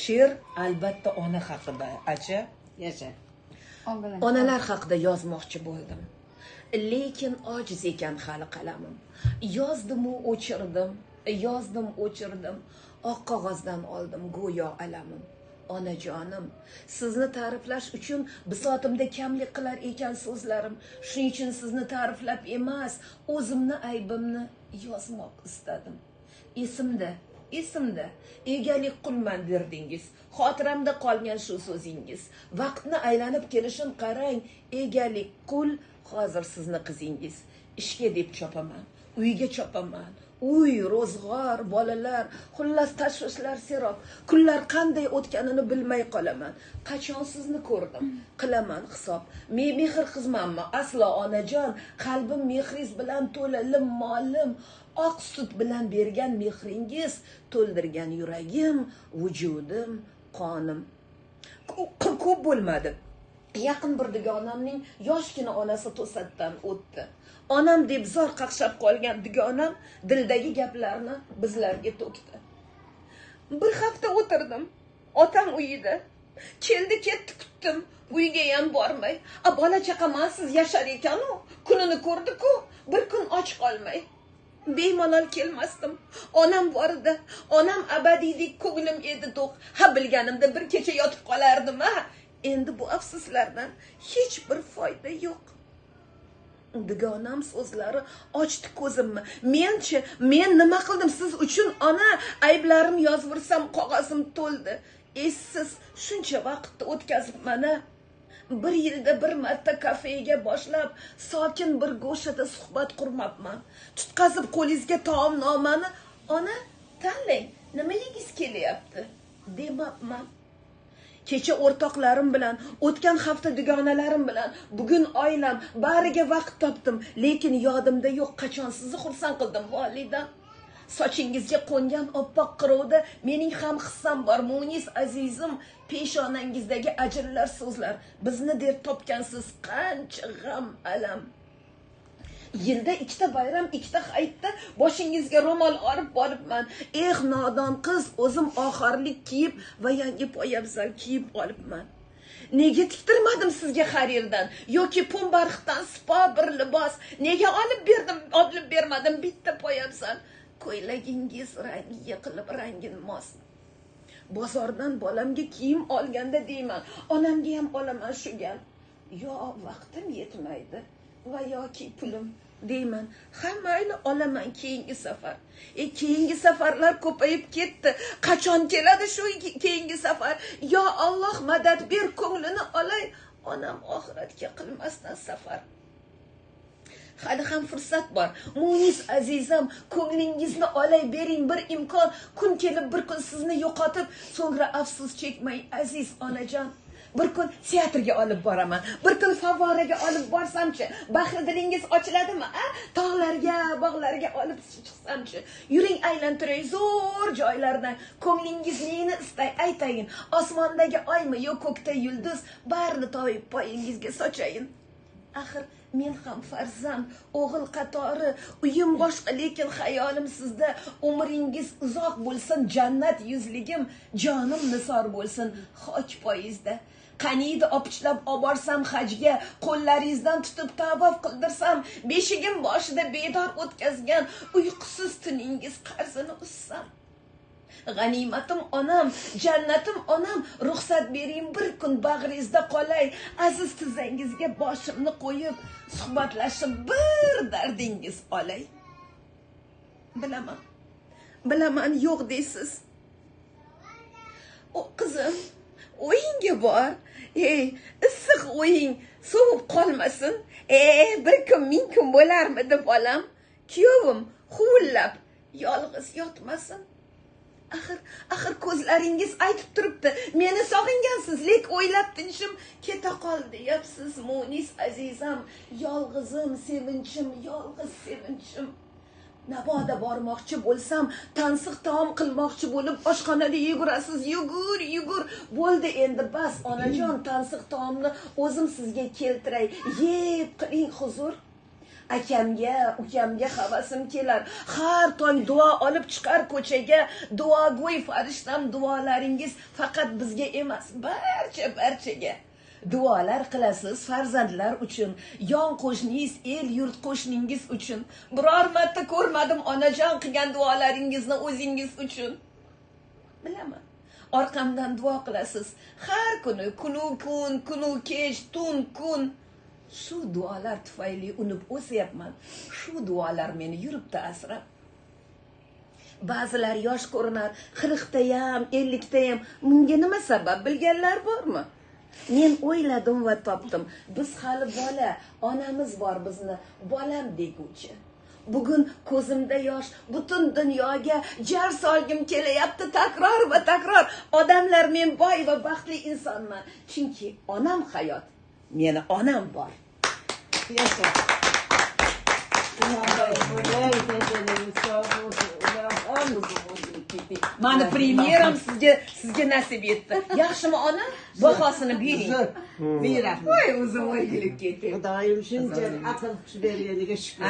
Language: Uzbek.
She'r albatta ona haqida, acha. Yasha. Onalar haqida yozmoqchi bo'ldim. Lekin ojiz ekan hali qalamim. Yozdim-u o'chirdim, o'chirdim. Oq qog'ozdan oldim go'yo alamim. Onajonim, sizni ta'riflash uchun bisotimda kamlik qilar ekan so'zlarim. Shuning uchun sizni ta'riflab emas, o'zimni aybimni yozmoq istadim. Esimda egalik qulman derdingiz. Xotiramda qolgan shu so'zingiz. Vaqtni aylanib kelishini qarang, egalik qul hozir sizni qizingiz. Ishga deb chopaman, uyga chopaman. Uy, ro'zg'or, bolalar, xullas tashvishlar serob. Kunlar qanday o'tganini bilmay qolaman. Qachon sizni ko'rdim? Qilaman hisob. Mehr qizmanmi? Aslo onajon, qalbim mehringiz bilan to'la, molim, oq sut bilan bergan mehringiz to'ldirgan yuragim, vujudim, qonim. Ko'p bo'lmadi. Yaqin bir dugonamning yoshgina onasi to'satdan o'tdi. Onam deb zor qaqshab qolgan dugonam dildagi gaplarni bizlarga to'kdi. Bir hafta o'tirdim otam uyida. Keldi ketdi kutdim, uyga ham bormay. Bola chaqamansiz yashar ekan-u, kunini ko'rdi-ku, bir kun och qolmay. Bemalol kelmasdim. Onam bor edi. Onam abadiydek ko'nglim edi to'q. Ha bilganimda bir kecha yotib qolardim, ha. Endi bu afsuslardan hech bir foyda yo'q. Dugonam so'zlari ochdi ko'zimni. Men nima qildim siz uchun ona? Ayblarim yozvursam qog'ozim to'ldi. Esiz shuncha vaqtni o'tkazib mana bir yilda bir marta kafega boshlab sokin bir go'shada suhbat qurmabman. Tutqazib qo'lingizga taomnomani ona tanlang, nima yegiz kelyapti demabman. Kecha o'rtoqlarim bilan, o'tgan hafta dugonalarim bilan, bugun oilam, bariga vaqt topdim, lekin yodimda yo'q qachon sizni xursand qildim volidam. Sochingizga qo'ngan oppoq qirovda mening ham hissam bor, Munis azizim, peshonangizdagi ajrlar so'zlar, bizni der topgansiz qancha g'am alam. Yilda ikkita bayram, ikkita hayitda boshingizga ro'mol olib boribman. Nodon qiz, o'zim oxirlik kiyib va yangi poyabzal kiyib olibman. Nega tiktirmadim sizga xarirdan yoki Pumbarxdan spa bir libos? Nega olib bermadim bitta poyabzal? Ko'ylagingiz rangi yiqilib, rangin mos. Bozordan bolamga kiyim olganda deyman, onamga ham olaman shu gal. Yo vaqtim yetmaydi va yoki pulim deyman. Ha mayli olaman keyingi safar. Keyingi safarlar ko'payib ketdi. Qachon keladi shu keyingi safar? Yo Alloh madad ber, ko'nglini olay. Onam oxiratga qilmasdan safar. Hali ham fursat bor. Munis azizam, ko'nglingizni olay bering bir imkon. Kun kelib bir kun sizni yo'qotib, so'ngra afsus chekmang aziz onajon. Bir kun teatrga olib boraman. Bir kun favvoraga olib borsamchi, bahri dilingiz ochiladimi? Tog'larga, bog'larga olib chiqsamchi. Yuring aylantiray zo'r joylardan. Ko'nglingiz neni istay aytayin. Osmondagi oymi yo ko'kda yulduz, barini toyib poyingizga sochayin. Axir men ham farzand, o'g'il qatori, uyim boshqa, lekin xayolim sizda. Umringiz uzoq bo'lsin, jannat yuzligim, jonim nisor bo'lsin xoch poyizda. Qaniydi opichlab oborsam hajga, qo'llaringizdan tutib tavof qildirsam, beshigim boshida bedor o'tkazgan uyqusiz tuningiz qarzini ussam. G'animatim onam, jannatim onam, ruxsat bering bir kun bag'ringizda qolay, aziz tizangizga boshimni qo'yib, suhbatlashib bir dardingiz olay. Bilaman yo'q deysiz. O qizim, o'yinga bor. Issiq o'yin, sovib qolmasin. Bir kun ming kun bo'larmidi bolam? Kuyovim huvullab yolg'iz yotmasin. Axir ko'zlaringiz aytib turibdi, meni sog'ingansiz, lek o'ylab tinchim keta qoldi deyapsiz. Munis azizam, yolg'izim, sevinchim, yolg'iz sevinchim. Naboda bormoqchi bo'lsam, tansiq taom qilmoqchi bo'lib oshxonada yugurasiz, yugur. Bo'ldi endi bas onajon, tansiq taomni o'zim sizga keltiray. Yeb qiling huzur. akamga ukamga havasim kelar. Har tong duo olib chiqar ko'chaga. Duogo'y farishtam, duolaringiz faqat bizga emas, barchaga. Duolar qilasiz farzandlar uchun, yon qo'shningiz, el yurt qo'shningiz uchun. Biror marta ko'rmadim onajon qilgan duolaringizni o'zingiz uchun. Bilaman. Orqamdan duo qilasiz. Har kuni, kunu kech, tun kun. Shu duolar tufayli unib o'syapman. Shu duolar meni yuribdi asrab. Ba'zilar yosh ko'rinar, 40 ham, 50 ham. Bunga nima sabab bilganlar bormi? Men o'yladim va topdim. Biz hali bola, onamiz bor bizni bolam deguvchi. Bugun ko'zimda yosh, butun dunyoga jar solgim kelyapti takror va takror. Odamlar, men boy va baxtli insonman, chunki onam hayot. Meni onam bor. Yasha. Mani premyeram sizga nasib etdi. Yaxshimi ona? Bahosini bering. Beraman. Voy, o'zim o'yilib ketdim. Xudoyim shuncha aql kuch berganiga shukr.